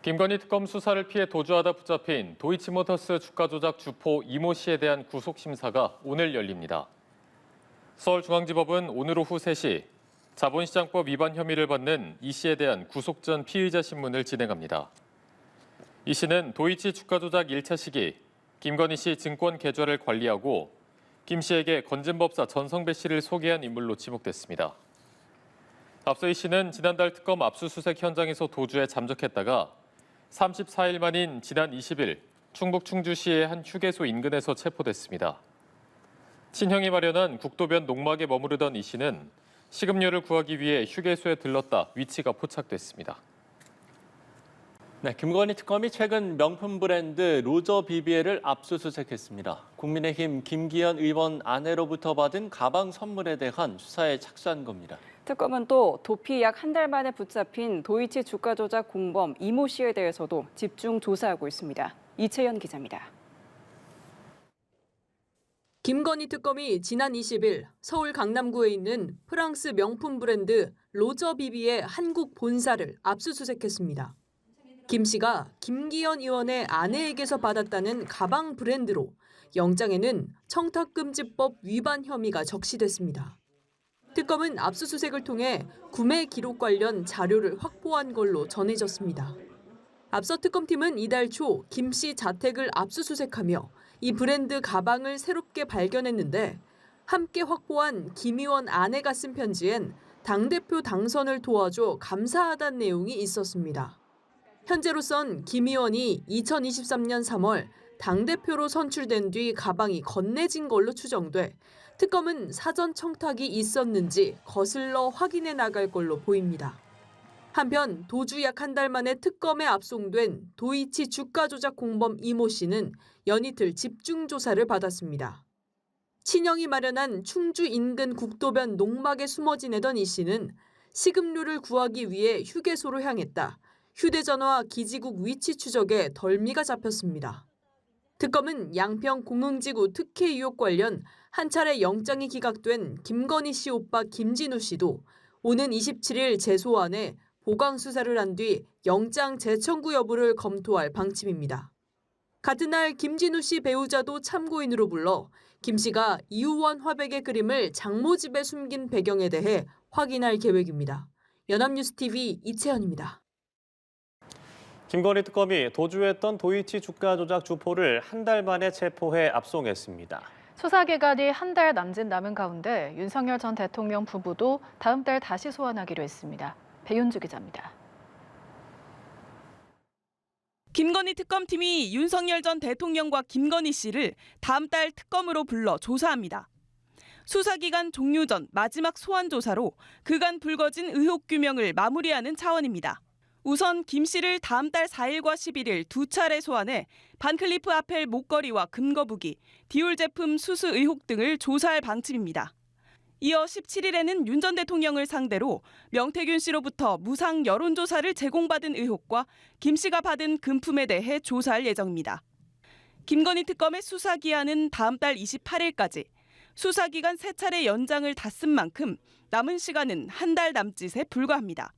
김건희 특검 수사를 피해 도주하다 붙잡힌 도이치모터스 주가 조작 주포 이모 씨에 대한 구속 심사가 오늘 열립니다. 서울중앙지법은 오늘 오후 3시 자본시장법 위반 혐의를 받는 이 씨에 대한 구속 전 피의자 신문을 진행합니다. 이 씨는 도이치 주가 조작 1차 시기 김건희 씨 증권 계좌를 관리하고 김 씨에게 건진법사 전성배 씨를 소개한 인물로 지목됐습니다. 앞서 이 씨는 지난달 특검 압수수색 현장에서 도주해 잠적했다가 34일 만인 지난 20일 충북 충주시의 한 휴게소 인근에서 체포됐습니다. 친형이 마련한 국도변 농막에 머무르던 이 씨는 식음료를 구하기 위해 휴게소에 들렀다 위치가 포착됐습니다. 네, 김건희 특검이 최근 명품 브랜드 로저 비비에를 압수수색했습니다. 국민의힘 김기현 의원 아내로부터 받은 가방 선물에 대한 수사에 착수한 겁니다. 특검은 또 도피 약 한 달 만에 붙잡힌 도이치 주가 조작 공범 이모 씨에 대해서도 집중 조사하고 있습니다. 이채연 기자입니다. 김건희 특검이 지난 20일 서울 강남구에 있는 프랑스 명품 브랜드 로저 비비의 한국 본사를 압수수색했습니다. 김 씨가 김기현 의원의 아내에게서 받았다는 가방 브랜드로 영장에는 청탁금지법 위반 혐의가 적시됐습니다. 특검은 압수수색을 통해 구매 기록 관련 자료를 확보한 걸로 전해졌습니다. 앞서 특검팀은 이달 초 김 씨 자택을 압수수색하며 이 브랜드 가방을 새롭게 발견했는데 함께 확보한 김 의원 아내가 쓴 편지엔 당대표 당선을 도와줘 감사하다는 내용이 있었습니다. 현재로선 김 의원이 2023년 3월 당대표로 선출된 뒤 가방이 건네진 걸로 추정돼 특검은 사전 청탁이 있었는지 거슬러 확인해 나갈 걸로 보입니다. 한편 도주 약 한 달 만에 특검에 압송된 도이치 주가 조작 공범 이모 씨는 연이틀 집중 조사를 받았습니다. 친형이 마련한 충주 인근 국도변 농막에 숨어 지내던 이 씨는 식음료를 구하기 위해 휴게소로 향했다. 휴대전화와 기지국 위치 추적에 덜미가 잡혔습니다. 특검은 양평 공흥지구 특혜 의혹 관련 한 차례 영장이 기각된 김건희 씨 오빠 김진우 씨도 오는 27일 재소환해 보강 수사를 한 뒤 영장 재청구 여부를 검토할 방침입니다. 같은 날 김진우 씨 배우자도 참고인으로 불러 김 씨가 이우원 화백의 그림을 장모집에 숨긴 배경에 대해 확인할 계획입니다. 연합뉴스TV 이채연입니다. 김건희 특검이 도주했던 도이치 주가 조작 주포를 한 달 만에 체포해 압송했습니다. 수사 기간이 한 달 남짓 남은 가운데 윤석열 전 대통령 부부도 다음 달 다시 소환하기로 했습니다. 배윤주 기자입니다. 김건희 특검팀이 윤석열 전 대통령과 김건희 씨를 다음 달 특검으로 불러 조사합니다. 수사 기간 종료 전 마지막 소환 조사로 그간 불거진 의혹 규명을 마무리하는 차원입니다. 우선 김 씨를 다음 달 4일과 11일 두 차례 소환해 반클리프 아펠 목걸이와 금거북이, 디올 제품 수수 의혹 등을 조사할 방침입니다. 이어 17일에는 윤 전 대통령을 상대로 명태균 씨로부터 무상 여론조사를 제공받은 의혹과 김 씨가 받은 금품에 대해 조사할 예정입니다. 김건희 특검의 수사 기한은 다음 달 28일까지, 수사 기간 3차례 연장을 다 쓴 만큼 남은 시간은 한 달 남짓에 불과합니다.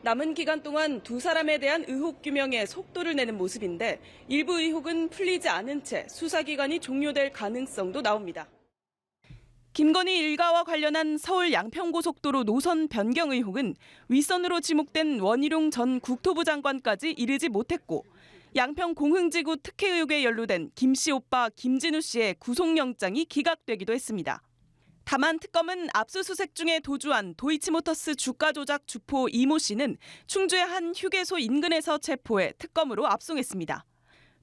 남은 기간 동안 두 사람에 대한 의혹 규명에 속도를 내는 모습인데 일부 의혹은 풀리지 않은 채 수사 기간이 종료될 가능성도 나옵니다. 김건희 일가와 관련한 서울 양평고속도로 노선 변경 의혹은 윗선으로 지목된 원희룡 전 국토부 장관까지 이르지 못했고 양평 공흥지구 특혜 의혹에 연루된 김 씨 오빠 김진우 씨의 구속영장이 기각되기도 했습니다. 다만 특검은 압수수색 중에 도주한 도이치모터스 주가 조작 주포 이모 씨는 충주의 한 휴게소 인근에서 체포해 특검으로 압송했습니다.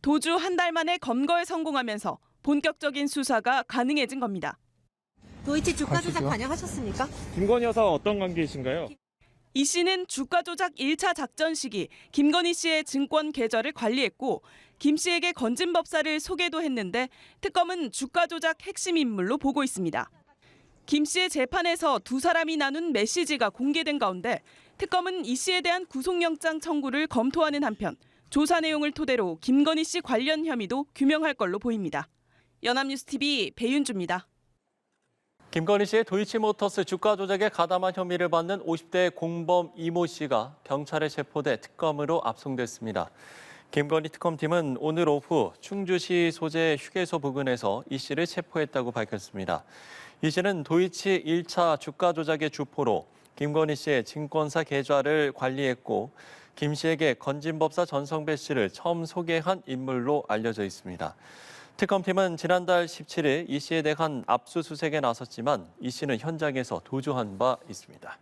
도주 한 달 만에 검거에 성공하면서 본격적인 수사가 가능해진 겁니다. 도이치 주가 조작 관여하셨습니까? 김건희 여사와 어떤 관계이신가요? 이 씨는 주가 조작 1차 작전 시기 김건희 씨의 증권 계좌를 관리했고 김 씨에게 건진법사를 소개도 했는데 특검은 주가 조작 핵심 인물로 보고 있습니다. 김 씨의 재판에서 두 사람이 나눈 메시지가 공개된 가운데 특검은 이 씨에 대한 구속영장 청구를 검토하는 한편 조사 내용을 토대로 김건희 씨 관련 혐의도 규명할 걸로 보입니다. 연합뉴스TV 배윤주입니다. 김건희 씨의 도이치모터스 주가 조작에 가담한 혐의를 받는 50대 공범 이모 씨가 경찰에 체포돼 특검으로 압송됐습니다. 김건희 특검팀은 오늘 오후 충주시 소재 휴게소 부근에서 이 씨를 체포했다고 밝혔습니다. 이 씨는 도이치 1차 주가 조작의 주포로 김건희 씨의 증권사 계좌를 관리했고 김 씨에게 건진법사 전성배 씨를 처음 소개한 인물로 알려져 있습니다. 특검팀은 지난달 17일 이 씨에 대한 압수수색에 나섰지만 이 씨는 현장에서 도주한 바 있습니다.